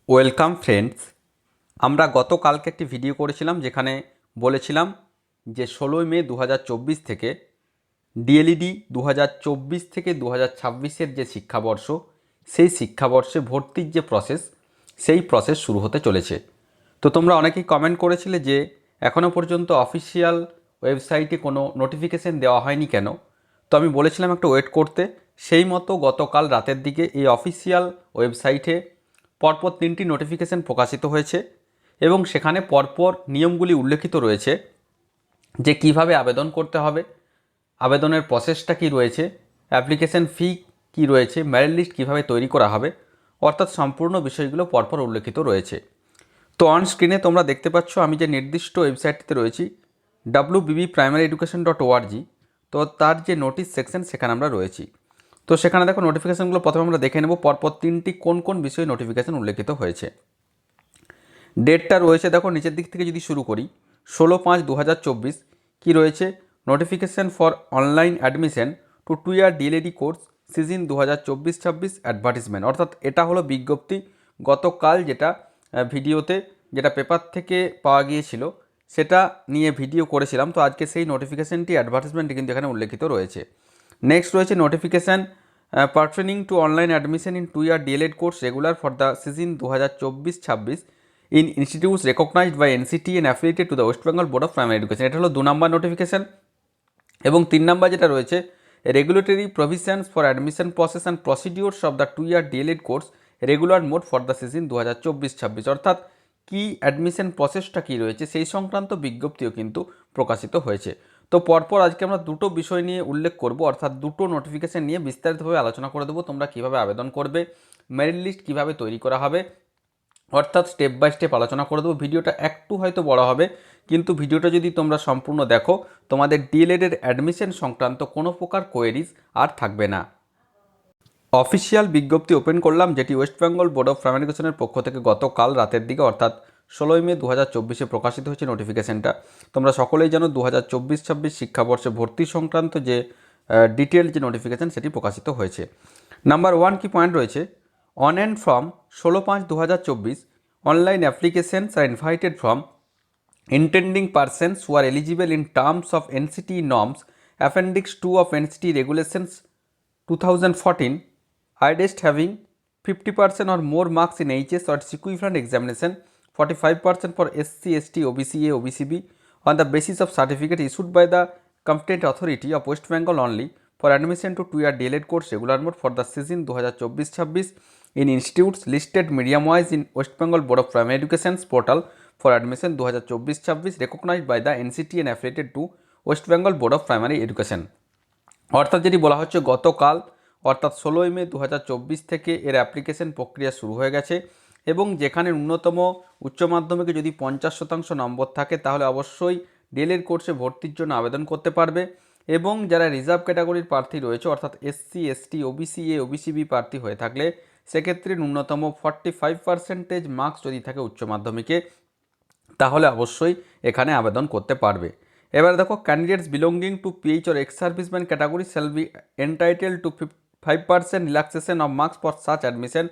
Welcome friends. আমরা গতকালকে একটি ভিডিও করেছিলাম যেখানে বলেছিলাম যে 16ই মে 2024 থেকে ডিএলইডি 2024 থেকে 2026-এর যে শিক্ষাবর্ষ, সেই শিক্ষাবর্ষে ভর্তির যে প্রসেস শুরু হতে চলেছে। তো তোমরা অনেকেই কমেন্ট করেছিলে যে এখনও পর্যন্ত অফিসিয়াল ওয়েবসাইটে কোনো নোটিফিকেশন দেওয়া হয়নি কেন। তো আমি বলেছিলাম একটু ওয়েট করতে। সেই মতো গতকাল রাতের দিকে এই অফিসিয়াল ওয়েবসাইটে পরপর 3টি নোটিফিকেশন প্রকাশিত হয়েছে এবং সেখানে পরপর নিয়মগুলি উল্লেখিত রয়েছে যে কিভাবে আবেদন করতে হবে, আবেদনের প্রসেসটা কী রয়েছে, অ্যাপ্লিকেশন ফি কী রয়েছে, মেরিট লিস্ট কীভাবে তৈরি করা হবে, অর্থাৎ সম্পূর্ণ বিষয়গুলো পরপর উল্লেখিত রয়েছে। তো অন স্ক্রিনে তোমরা দেখতে পাচ্ছ আমি যে নির্দিষ্ট ওয়েবসাইটটিতে রয়েছি wbbprimaryeducation.org। তো তার যে নোটিশ সেকশন সেখানে আমরা রয়েছি। তো সেখানে দেখো নোটিফিকেশানগুলো প্রথমে আমরা দেখে নেব পরপর 3টি কোন কোন বিষয়ে নোটিফিকেশান উল্লেখিত হয়েছে। ডেটটা রয়েছে দেখো নিচের দিক থেকে যদি শুরু করি 16/5/2024 কি রয়েছে, notification for online admission to 2 year DLED course season 2024-26 advertisement. অর্থাৎ এটা হলো বিজ্ঞপ্তি। গতকাল যেটা ভিডিওতে যেটা পেপার থেকে পাওয়া গিয়েছিল সেটা নিয়ে ভিডিও করেছিলাম, তো আজকে সেই নোটিফিকেশানটি অ্যাডভার্টিসমেন্টটি কিন্তু এখানে উল্লেখিত রয়েছে। নেক্সট রয়েছে notification pertaining to online admission in 2 year DLED course regular for the season 2024-26 in institutes recognised by NCT and affiliated to the West Bengal board of primary education. এটা হলো 2 নম্বর নোটিফিকেশান। এবং 3 নম্বর যেটা রয়েছে regulatory provisions for admission process and procedures of the 2 year DLED course regular mode for the season 2024-26। অর্থাৎ কি admission প্রসেসটা কী রয়েছে সেই সংক্রান্ত বিজ্ঞপ্তিও কিন্তু প্রকাশিত হয়েছে। তো পরপর আজকে আমরা দুটো বিষয় নিয়ে উল্লেখ করব, অর্থাৎ দুটো নোটিফিকেশান নিয়ে বিস্তারিতভাবে আলোচনা করে দেবো। তোমরা কীভাবে আবেদন করবে, মেরিট লিস্ট কীভাবে তৈরি করা হবে, অর্থাৎ স্টেপ বাই স্টেপ আলোচনা করে দেবো। ভিডিওটা একটু হয়তো বড় হবে, কিন্তু ভিডিওটা যদি তোমরা সম্পূর্ণ দেখো তোমাদের ডিএলএডের অ্যাডমিশন সংক্রান্ত কোনো প্রকার কোয়েরিজ আর থাকবে না। অফিসিয়াল বিজ্ঞপ্তি ওপেন করলাম, যেটি West Bengal board of primary এডুকেশনের পক্ষ থেকে গতকাল রাতের দিকে অর্থাৎ 16ই মে 2024 প্রকাশিত হয়েছে নোটিফিকেশানটা। তোমরা সকলেই জানো 2024-26 শিক্ষাবর্ষে ভর্তি সংক্রান্ত যে ডিটেল যে নোটিফিকেশান সেটি প্রকাশিত হয়েছে। নাম্বার 1 কি পয়েন্ট রয়েছে, on and from 16/5/2024 online applications are invited from intending persons who are eligible in terms of NCT norms, Appendix 2 of NCT Regulations 2014, highest having 50% or more marks in HS or its equivalent examination, 45% for SC, ST, OBCA, OBCB on the basis of certificate issued by the competent authority of West Bengal only for admission to 2-year DLED course regular mode for the season 2024-26 in institutes listed medium wise in West Bengal Board of Primary Education's portal for admission 2024-26 recognized by the NCT and affiliated to West Bengal Board of Primary Education। অর্থাৎ যেটি বলা হচ্ছে গতকাল অর্থাৎ 16ই মে 2024 থেকে এর application প্রক্রিয়া শুরু হয়ে গেছে এবং যেখানে ন্যূনতম উচ্চ মাধ্যমিকে যদি 50% নম্বর থাকে তাহলে অবশ্যই ডিএলএড কোর্সে ভর্তির জন্য আবেদন করতে পারবে। এবং যারা রিজার্ভ ক্যাটাগরির প্রার্থী রয়েছে অর্থাৎ SC, ST, OBCA, OBCB প্রার্থী হয়ে থাকলে সেক্ষেত্রে ন্যূনতম 45% মার্কস যদি থাকে উচ্চ মাধ্যমিকে তাহলে অবশ্যই এখানে আবেদন করতে পারবে। এবার দেখো candidates belonging to PH or ex serviceman category shall be entitle to 5% relaxation of marks for such admission.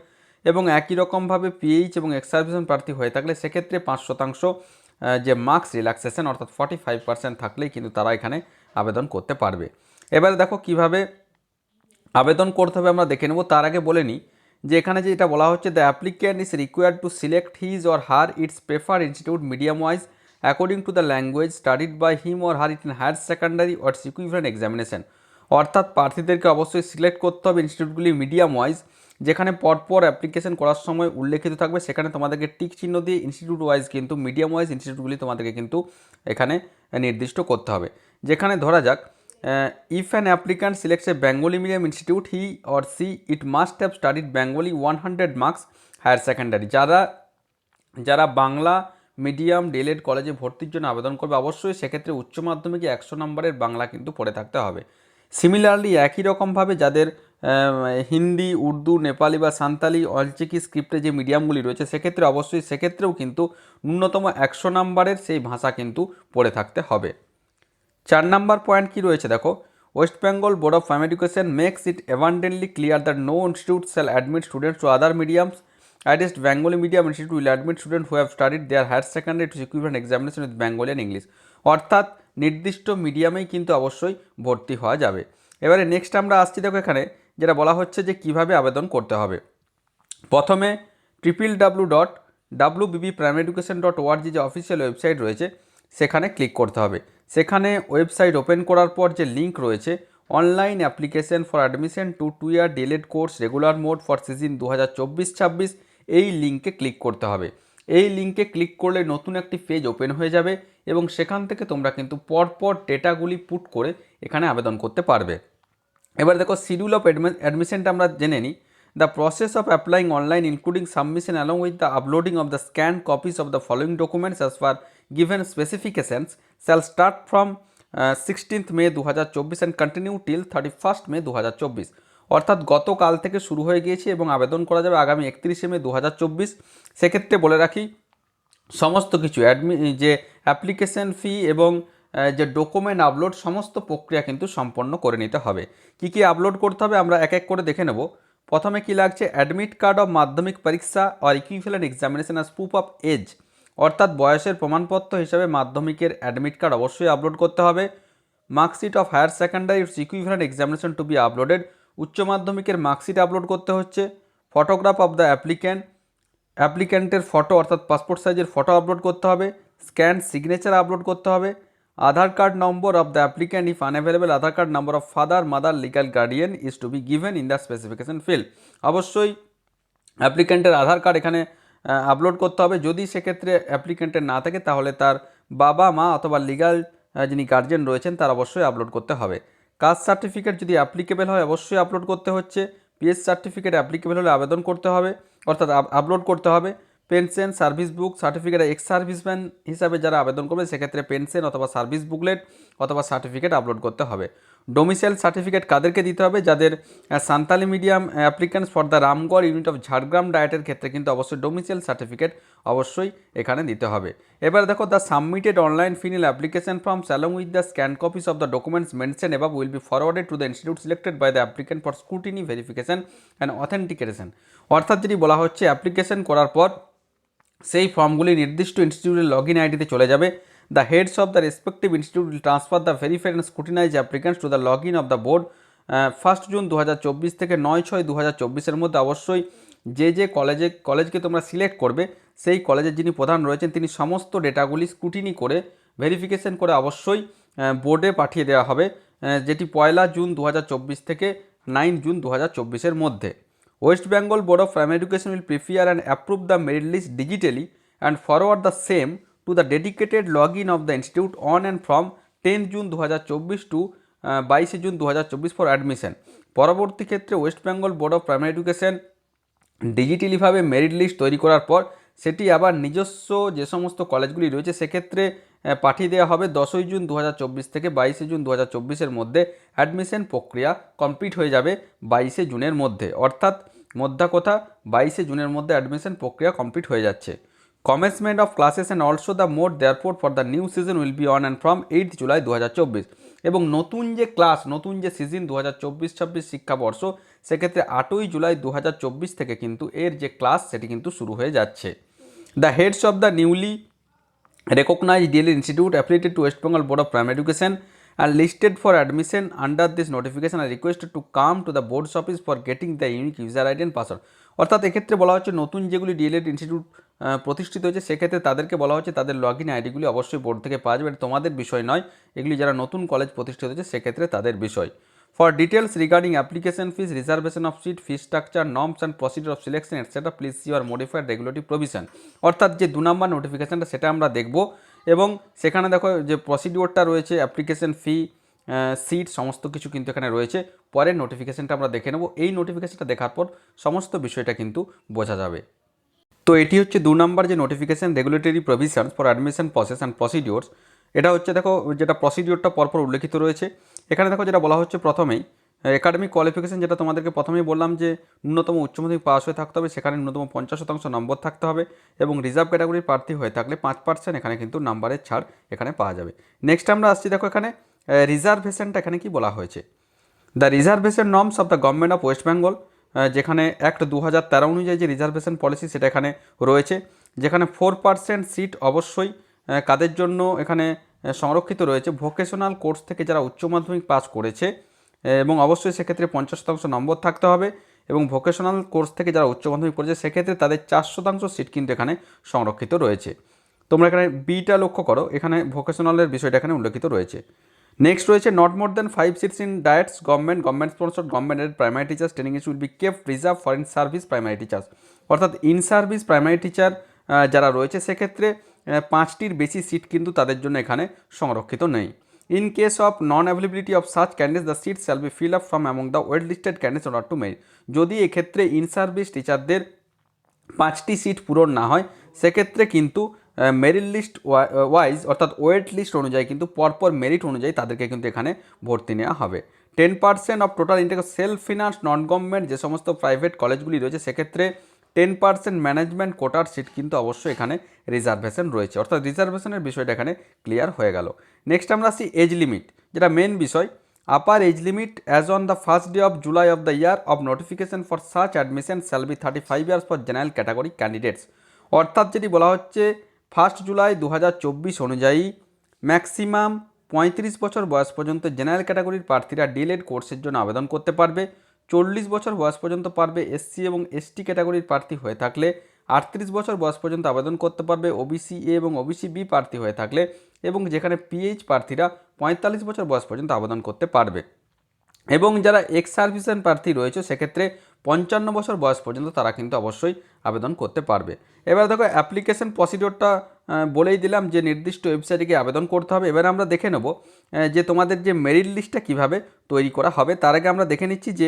এবং একই রকমভাবে পিএইচ এবং এক্স সার্ভিসম্যান প্রার্থী হয়ে থাকলে সেক্ষেত্রে 5% যে মার্কস রিল্যাক্সেশন অর্থাৎ 45% থাকলেই কিন্তু তারা এখানে আবেদন করতে পারবে। এবারে দেখো কিভাবে আবেদন করতে হবে আমরা দেখে নেব। তার আগে বলে নিই যে এখানে যে এটা বলা হচ্ছে the applicant is required to select his or her its prefer institute medium wise according to the language studied by him or her in higher secondary or equivalent examination. অর্থাৎ প্রার্থীদেরকে অবশ্যই সিলেক্ট করতে হবে ইনস্টিটিউটগুলি মিডিয়াম ওয়াইজ, যেখানে পরপর application করার সময় উল্লেখিত থাকবে সেখানে তোমাদেরকে টিক চিহ্ন দিয়ে ইনস্টিটিউট ওয়াইজ কিন্তু মিডিয়াম ওয়াইজ ইনস্টিটিউটগুলি তোমাদেরকে কিন্তু এখানে নির্দিষ্ট করতে হবে। যেখানে ধরা যাক if an applicant selects a Bengali medium institute, he or she it must have studied Bengali 100 marks higher secondary। যারা বাংলা মিডিয়াম ডিএলএড কলেজে ভর্তির জন্য আবেদন করবে অবশ্যই সেক্ষেত্রে উচ্চ মাধ্যমিকে 100 নম্বরের বাংলা কিন্তু পড়ে থাকতে হবে। সিমিলারলি একই রকমভাবে যাদের হিন্দি, উর্দু, নেপালি বা সান্তালি অলচিকি স্ক্রিপ্টে যে মিডিয়ামগুলি রয়েছে সেক্ষেত্রে অবশ্যই সেক্ষেত্রেও কিন্তু ন্যূনতম 100 নম্বরের সেই ভাষা কিন্তু পড়ে থাকতে হবে। 4 নম্বর পয়েন্ট কি রয়েছে দেখো, West Bengal board of primary education makes it abundantly clear that no institute shall admit students to other mediums At Bengali Medium Institute will admit students who have studied their higher secondary to equivalent examination with Bengali and English. অর্থাৎ নির্দিষ্ট মিডিয়ামেই কিন্তু অবশ্যই ভর্তি হওয়া যাবে। এবারে next আমরা আসছি দেখো এখানে যেটা বলা হচ্ছে যে কিভাবে আবেদন করতে হবে। প্রথমে www.wbbprimaryeducation.org যে অফিসিয়াল ওয়েবসাইট রয়েছে সেখানে ক্লিক করতে হবে। সেখানে ওয়েবসাইট ওপেন করার পর যে লিঙ্ক রয়েছে online application for admission to 2 year DElEd course regular mode for session 2024-26 এই লিঙ্কে ক্লিক করতে হবে। এই লিঙ্কে ক্লিক করলে নতুন একটি পেজ ওপেন হয়ে যাবে এবং সেখান থেকে তোমরা কিন্তু পরপর ডেটাগুলি পুট করে এখানে আবেদন করতে পারবে। এবার দেখো শিডিউল অফ অ্যাডমিশনটা আমরা জেনে নিই। The process of applying online including submission along with the uploading of the scanned copies of the following documents as per given specifications shall start from 16th May 2024 and continue till 31st May 2024। অর্থাৎ গতকাল থেকে শুরু হয়ে গিয়েছে এবং আবেদন করা যাবে আগামী 31শে মে 2024। সেক্ষেত্রে বলে রাখি সমস্ত কিছু যে অ্যাপ্লিকেশন ফি এবং যে ডকুমেন্ট আপলোড সমস্ত প্রক্রিয়া কিন্তু সম্পন্ন করে নিতে হবে। কি কি আপলোড করতে হবে আমরা এক এক করে দেখে নেব। প্রথমে কি লাগছে অ্যাডমিট কার্ড অফ মাধ্যমিক পরীক্ষা আর equivalent examination as proof of age, অর্থাৎ বয়সের প্রমাণপত্র হিসাবে মাধ্যমিকের অ্যাডমিট কার্ড অবশ্যই আপলোড করতে হবে। Marksheet of higher secondary equivalent examination to be uploaded, উচ্চ মাধ্যমিকের মার্কশিট আপলোড করতে হচ্ছে। ফটোগ্রাফ অফ দ্য অ্যাপ্লিক্যান্টের ফটো অর্থাৎ পাসপোর্ট সাইজের ফটো আপলোড করতে হবে। স্ক্যান সিগনেচার আপলোড করতে হবে। Aadhaar card number of the applicant if unavailable Aadhaar card number of father mother legal guardian is to be given in the specification field. অবশ্যই অ্যাপ্লিক্যান্টের আধার card এখানে আপলোড করতে হবে। যদি সেক্ষেত্রে অ্যাপ্লিক্যান্টের না থাকে তাহলে তার বাবা মা অথবা লিগাল যিনি গার্জিয়ান রয়েছেন তার অবশ্যই আপলোড করতে হবে। কাস্ট সার্টিফিকেট যদি অ্যাপ্লিকেবল হয় অবশ্যই আপলোড করতে হচ্ছে। পিএস সার্টিফিকেট অ্যাপ্লিকেবল হলে আবেদন করতে হবে অর্থাৎ আপলোড করতে হবে। Pension service book certificate ex serviceman হিসাবে যারা আবেদন করবে সেক্ষেত্রে পেনশন অথবা সার্ভিস বুকলেট অথবা সার্টিফিকেট আপলোড করতে হবে। ডোমিসাইল সার্টিফিকেট কাদেরকে দিতে হবে যাদের Santali medium applicants for the Ramgarh unit of Jhargram ডায়েটের ক্ষেত্রে কিন্তু অবশ্যই ডোমিসাইল সার্টিফিকেট অবশ্যই এখানে দিতে হবে। এবার দেখো the submitted online final application forms along with the scan copies of the documents mention above will be forwarded to the institute selected by the applicant for scrutiny verification and authentication. অর্থাৎ যেটি বলা হচ্ছে application করার পর সেই ফর্মগুলি নির্দিষ্ট ইনস্টিটিউটের log in আইডিতে চলে যাবে। The heads of the respective institute will transfer the verified and scrutinize applicants to the log in of the board 1 June 2024 থেকে 9/6/2024 মধ্যে। অবশ্যই যে কলেজকে তোমরা সিলেক্ট করবে সেই কলেজের যিনি প্রধান রয়েছেন তিনি সমস্ত ডেটাগুলি স্ক্রুটিনি করে ভেরিফিকেশন করে অবশ্যই বোর্ডে পাঠিয়ে দেওয়া হবে, যেটি 1 জুন 2024 থেকে 9 জুন 2024 মধ্যে। West Bengal Board of Primary Education will prepare and approve the merit list digitally and forward the same to the dedicated login of the institute on and from 10 June 2024 to 22 June 2024 for admission। পরবর্তী ক্ষেত্রে West Bengal board of primary education ডিজিটালিভাবে merit list তৈরি করার পর সেটি আবার নিজস্ব যে সমস্ত কলেজগুলি রয়েছে সেক্ষেত্রে পাঠিয়ে দেওয়া হবে 10 জুন 2024 থেকে 22 জুন 2024 মধ্যে। অ্যাডমিশন প্রক্রিয়া কমপ্লিট হয়ে যাবে 22 জুনের মধ্যে, অর্থাৎ মধ্যা কথা 22 জুনের মধ্যে অ্যাডমিশন প্রক্রিয়া কমপ্লিট হয়ে যাচ্ছে। Commencement of classes and also the mode therefore for the new season will be on and from 8 July 2024। এবং নতুন যে ক্লাস নতুন যে সিজন 2024-26 শিক্ষাবর্ষ সেক্ষেত্রে 8ই জুলাই 2024 থেকে কিন্তু এর যে ক্লাস সেটি কিন্তু শুরু হয়ে যাচ্ছে। The heads of the newly recognized DLED institute affiliated to West Bengal Board of Primary Education and listed for admission under this notification are requested to come to the board's office for getting the unique user ID and password। অর্থাৎ এক্ষেত্রে বলা হচ্ছে নতুন যেগুলি DLED institute প্রতিষ্ঠিত হয়েছে সেক্ষেত্রে তাদেরকে বলা হচ্ছে তাদের লগ ইন আইডিগুলি অবশ্যই বোর্ড থেকে পাওয়া যাবে, এটা তোমাদের বিষয় নয়, এগুলি যারা নতুন কলেজ প্রতিষ্ঠিত হয়েছে সেক্ষেত্রে তাদের বিষয়। For details regarding application fees, reservation of seat, fee structure, norms and procedure of selection etc. please see your modified regulatory provision। অর্থাৎ যে 2 নম্বর নোটিফিকেশানটা সেটা আমরা দেখব এবং সেখানে দেখো যে প্রসিডিওরটা রয়েছে অ্যাপ্লিকেশন ফি সিট সমস্ত কিছু কিন্তু এখানে রয়েছে। পরের নোটিফিকেশানটা আমরা দেখে নেব, এই নোটিফিকেশানটা দেখার পর সমস্ত বিষয়টা কিন্তু বোঝা যাবে। তো এটি হচ্ছে 2 নম্বর যে notification regulatory provisions for admission process and procedures. এটা হচ্ছে দেখো যেটা প্রসিডিওরটা পরপর উল্লেখিত রয়েছে এখানে দেখো যেটা বলা হচ্ছে প্রথমেই একাডেমিক কোয়ালিফিকেশান, যেটা তোমাদেরকে প্রথমেই বললাম যে ন্যূনতম উচ্চ মাধ্যমিক পাস হয়ে থাকতে হবে, সেখানে ন্যূনতম 50% নম্বর থাকতে হবে এবং রিজার্ভ ক্যাটাগরির প্রার্থী হয়ে থাকলে 5% এখানে কিন্তু নাম্বারের ছাড় এখানে পাওয়া যাবে। নেক্সট আমরা আসছি দেখো এখানে রিজার্ভেশনটা এখানে কি বলা হয়েছে। The reservation norms of the government of West Bengal যেখানে অ্যাক্ট 2013 অনুযায়ী যে রিজার্ভেশন পলিসি সেটা এখানে রয়েছে, যেখানে 4% সিট অবশ্যই কাদের জন্য এখানে সংরক্ষিত রয়েছে, ভোকেশনাল কোর্স থেকে যারা উচ্চ মাধ্যমিক পাস করেছে এবং অবশ্যই সেক্ষেত্রে 50% নম্বর থাকতে হবে, এবং ভোকেশনাল কোর্স থেকে যারা উচ্চ মাধ্যমিক পড়েছে সেক্ষেত্রে তাদের 4% সিট কিন্তু এখানে সংরক্ষিত রয়েছে। তোমরা এখানে বিটা লক্ষ্য করো, এখানে ভোকেশনালের বিষয়টা এখানে উল্লেখিত রয়েছে। নেক্সট রয়েছে not more than 5 seats in DIETs government sponsored government aided primary teachers training institute will be kept reserve for in service primary teachers. অর্থাৎ ইন সার্ভিস প্রাইমারি টিচার যারা রয়েছে সেক্ষেত্রে 5টির বেশি সিট কিন্তু তাদের জন্য এখানে সংরক্ষিত নেই। In case of non availability of such candidates the seat shall be fill up from among the wait listed candidates order to merit. যদি এক্ষেত্রে ইন সার্ভিস টিচারদের 5টি সিট পূরণ না হয় সেক্ষেত্রে কিন্তু মেরিট লিস্ট ওয়াইজ অর্থাৎ ওয়েট লিস্ট অনুযায়ী কিন্তু পরপর মেরিট অনুযায়ী তাদেরকে কিন্তু এখানে ভর্তি নেওয়া হবে। 10% of total intact self finance non government যে সমস্ত প্রাইভেট কলেজগুলি রয়েছে সেক্ষেত্রে 10% ম্যানেজমেন্ট কোটার সিট কিন্তু অবশ্যই এখানে রিজার্ভেশন রয়েছে, অর্থাৎ রিজার্ভেশনের বিষয়টা এখানে ক্লিয়ার হয়ে গেল। নেক্সট আমরা আসছি এজ লিমিট, যেটা মেন বিষয়। Upper age limit as on the first day of July of the year of notification for such admission shall be 35 years for general category candidates. অর্থাৎ যেটি বলা হচ্ছে 1 জুলাই 2024 অনুযায়ী ম্যাক্সিমাম 35 বছর বয়স পর্যন্ত জেনারেল ক্যাটাগরির প্রার্থীরা ডিএলএড কোর্সের জন্য আবেদন করতে পারবে। 40 বছর বয়স পর্যন্ত পারবে এসসি এবং এসটি ক্যাটাগরির প্রার্থী হয়ে থাকলে। 38 বছর বয়স পর্যন্ত আবেদন করতে পারবে ওবিসি এ এবং ওবিসি বি প্রার্থী হয়ে থাকলে, এবং যেখানে পিএইচ প্রার্থীরা 45 বছর বয়স পর্যন্ত আবেদন করতে পারবে। এবং যারা এক্স সার্ভিসম্যান প্রার্থী রয়েছে সেক্ষেত্রে 55 বছর বয়স পর্যন্ত তারা কিন্তু অবশ্যই আবেদন করতে পারবে। এবার দেখো অ্যাপ্লিকেশন প্রসিডিওরটা বলেই দিলাম যে নির্দিষ্ট ওয়েবসাইটে গিয়ে আবেদন করতে হবে। এবার আমরা দেখে নেব যে তোমাদের যে মেরিট লিস্টটা কীভাবে তৈরি করা হবে। তার আগে আমরা দেখে নিচ্ছি যে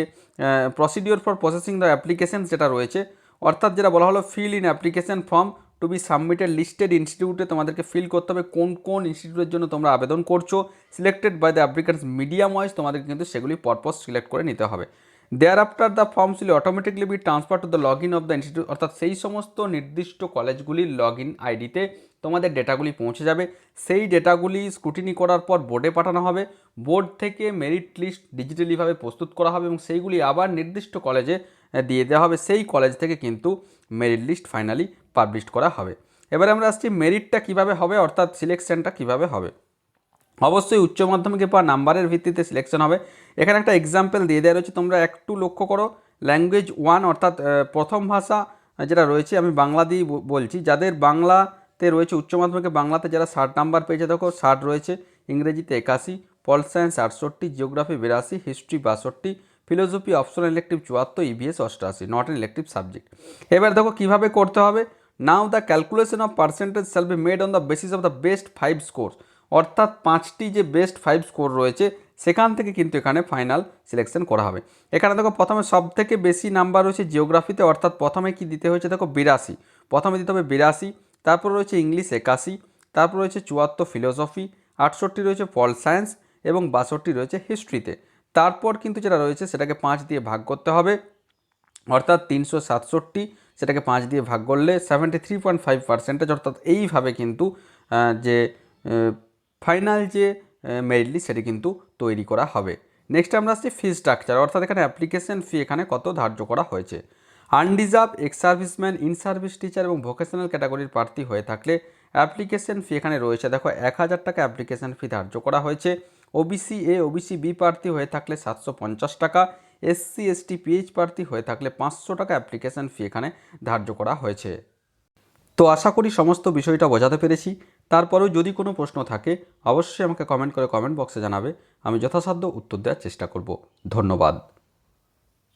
procedure for processing the application যেটা রয়েছে, অর্থাৎ যেটা বলা হলো fill in application form to be submitted listed ইনস্টিটিউটে তোমাদেরকে ফিল করতে হবে কোন কোন ইনস্টিটিউটের জন্য তোমরা আবেদন করছো। Selected by the applicants medium wise তোমাদেরকে কিন্তু সেগুলি পরপর সিলেক্ট করে নিতে হবে। There after the forms will automatically be transfer to the log in of the institute, অর্থাৎ সেই সমস্ত নির্দিষ্ট কলেজগুলির লগ ইন আইডিতে তোমাদের ডেটাগুলি পৌঁছে যাবে। সেই ডেটাগুলি স্ক্রুটিনি করার পর বোর্ডে পাঠানো হবে। বোর্ড থেকে মেরিট লিস্ট ডিজিটালিভাবে প্রস্তুত করা হবে এবং সেইগুলি আবার নির্দিষ্ট কলেজে দিয়ে দেওয়া হবে। সেই কলেজ থেকে কিন্তু মেরিট লিস্ট ফাইনালি পাবলিশ করা হবে। এবারে আমরা আসছি মেরিটটা কীভাবে হবে, অর্থাৎ সিলেকশনটা কীভাবে হবে। অবশ্যই উচ্চ মাধ্যমিকে পাওয়া নাম্বারের ভিত্তিতে সিলেকশন হবে। এখানে একটা এক্সাম্পল দিয়ে দেওয়া রয়েছে, তোমরা একটু লক্ষ্য করো। ল্যাঙ্গুয়েজ 1 অর্থাৎ প্রথম ভাষা যেটা রয়েছে, আমি বাংলা দিয়ে বলছি, যাদের বাংলাতে রয়েছে উচ্চ মাধ্যমিকে বাংলাতে যারা 60 নাম্বার পেয়েছে দেখো 60 রয়েছে, ইংরেজিতে 81, pol science 68, geography 82, history 62, philosophy optional elective 74, EVS 88, not an elective subject. এবার দেখো কীভাবে করতে হবে। Now the calculation of percentage shall be made on the basis of the best 5 score, অর্থাৎ 5টি যে বেস্ট 5 স্কোর রয়েছে সেখান থেকে কিন্তু এখানে ফাইনাল সিলেকশন করা হবে। এখানে দেখো প্রথমে সব থেকে বেশি নাম্বার রয়েছে জিওগ্রাফিতে, অর্থাৎ প্রথমে কি দিতে হয়েছে দেখো 82, প্রথমে দিতে হবে 82, তারপর রয়েছে ইংলিশ 81, তারপর রয়েছে 74 ফিলোসফি, 68 রয়েছে পল সায়েন্স এবং 62 রয়েছে হিস্ট্রিতে। তারপর কিন্তু যেটা রয়েছে সেটাকে 5 দিয়ে ভাগ করতে হবে, অর্থাৎ 367, সেটাকে 5 দিয়ে ভাগ করলে 73.5%, অর্থাৎ এইভাবে কিন্তু যে ফাইনাল যে মেরিট লিস্ট সেটি কিন্তু তৈরি করা হবে। নেক্সট আমরা আসছি ফি স্ট্রাকচার, অর্থাৎ এখানে অ্যাপ্লিকেশন ফি এখানে কত ধার্য করা হয়েছে। Unreserved, ex serviceman, in service teacher এবং ভোকেশনাল ক্যাটাগরির প্রার্থী হয়ে থাকলে অ্যাপ্লিকেশন ফি এখানে রয়েছে দেখো 1000 টাকা অ্যাপ্লিকেশন ফি ধার্য করা হয়েছে। ওবিসি এ ওবিসি বি প্রার্থী হয়ে থাকলে 750 টাকা, এসসি এসটি পিএইচ প্রার্থী হয়ে থাকলে 500 টাকা অ্যাপ্লিকেশন ফি এখানে ধার্য করা হয়েছে। তো আশা করি সমস্ত বিষয়টা বোঝাতে পেরেছি। তারপরেও যদি কোনো প্রশ্ন থাকে অবশ্যই আমাকে কমেন্ট করে কমেন্ট বক্সে জানাবে, আমি যথাসাধ্য উত্তর দেওয়ার চেষ্টা করব। ধন্যবাদ।